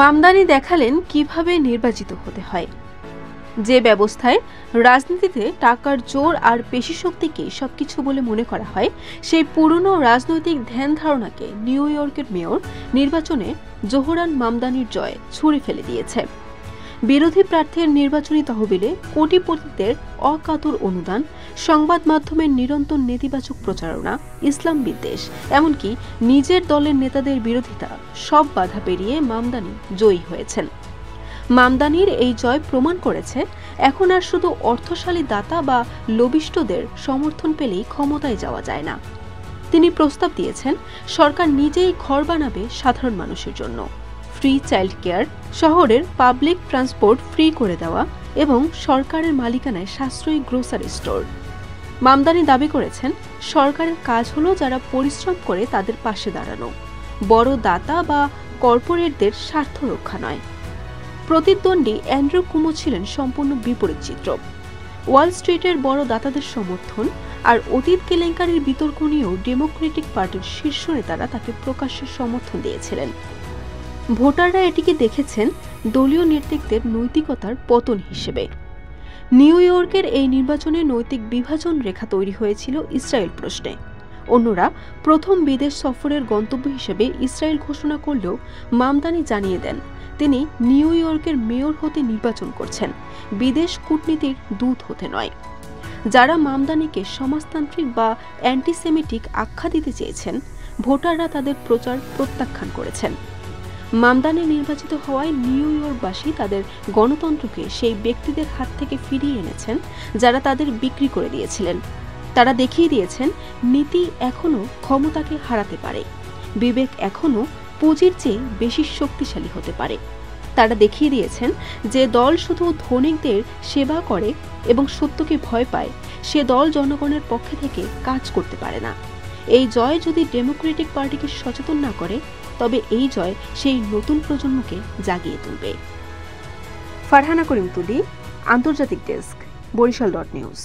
মামদানি দেখালেন কিভাবে নির্বাচিত হতে হয়। যে ব্যবস্থায় রাজনীতিতে টাকার জোর আর পেশিশক্তিকে সবকিছু বলে মনে করা হয়, সেই পুরনো রাজনৈতিক ধ্যান ধারণাকে নিউ ইয়র্কের মেয়র নির্বাচনে জোহরান মামদানির জয় ছুঁড়ে ফেলে দিয়েছে। বিরোধী প্রার্থীর নির্বাচনী তহবিলে কোটিপতিদের অকাতর অনুদান, সংবাদ মাধ্যমের নিরন্তর নেতিবাচক প্রচারণা, ইসলাম বিদ্বেষ, এমনকি নিজের দলের নেতাদের বিরোধিতা সব বাধা পেরিয়ে মামদানি জয়ী হয়েছেন। মামদানির এই জয় প্রমাণ করেছে এখন আর শুধু অর্থশালী দাতা বা লবিষ্টদের সমর্থন পেলেই ক্ষমতায় যাওয়া যায় না। তিনি প্রস্তাব দিয়েছেন সরকার নিজেই ঘর বানাবে সাধারণ মানুষের জন্য, ফ্রি চাইল্ড কেয়ার, শহরের পাবলিক ট্রান্সপোর্ট ফ্রি করে দেওয়া এবং সরকারের মালিকানায় সাশ্রয়ী গ্রোসারি স্টোর। মামদানি দাবি করেছেন সরকারের কাজ হলো যারা পরিশ্রম করে তাদের পাশে দাঁড়ানো, বড় দাতা বা কর্পোরেটদের স্বার্থ রক্ষা নয়। প্রতিদ্বন্দ্বী অ্যান্ড্রু কুমো ছিলেন সম্পূর্ণ বিপরীত চিত্র। ওয়াল স্ট্রিটের বড় দাতাদের সমর্থন আর অতীত কেলেঙ্কারির বিতর্ক নিয়েও ডেমোক্রেটিক পার্টির শীর্ষ নেতারা তাকে প্রকাশ্যে সমর্থন দিয়েছিলেন। ভোটাররা এটিকে দেখেছেন দলীয় নেতৃত্বের নৈতিকতার পতন হিসেবে। নিউ ইয়র্কের এই নির্বাচনে নৈতিক বিভাজন রেখা তৈরি হয়েছিল ইসরায়েল প্রশ্নে। অন্যরা প্রথম বিদেশ সফরের গন্তব্য হিসেবে ইসরায়েল ঘোষণা করলেও মামদানি জানিয়ে দেন তিনি নিউ ইয়র্কের মেয়র হতে নির্বাচন করছেন, বিদেশ কূটনীতির দূত হতে নয়। যারা মামদানিকে সমাজতান্ত্রিক বা অ্যান্টিসেমিটিক আখ্যা দিতে চেয়েছেন, ভোটাররা তাদের প্রচার প্রত্যাখ্যান করেছেন। মামদানি নির্বাচিত হওয়ায় নিউ ইয়র্কবাসী তাদের গণতন্ত্রকে সেই ব্যক্তিদের হাত থেকে ফিরিয়ে এনেছেন যারা তাদের বিক্রি করে দিয়েছিলেন। তারা দেখিয়ে দিয়েছেন নীতি এখনো ক্ষমতাকে হারাতে পারে, বিবেক এখনো পুঁজির চেয়ে বেশি শক্তিশালী হতে পারে। তারা দেখিয়ে দিয়েছেন যে দল শুধু ধনীদের সেবা করে এবং সত্যকে ভয় পায়, সে দল জনগণের পক্ষে থেকে কাজ করতে পারে না। এই জয় যদি ডেমোক্রেটিক পার্টিকে সচেতন না করে, তবে এই জয় সেই নতুন প্রজন্মকে জাগিয়ে তুলবে। ফারহানা করিম তুলি, আন্তর্জাতিক ডেস্ক, বরিশাল.নিউজ।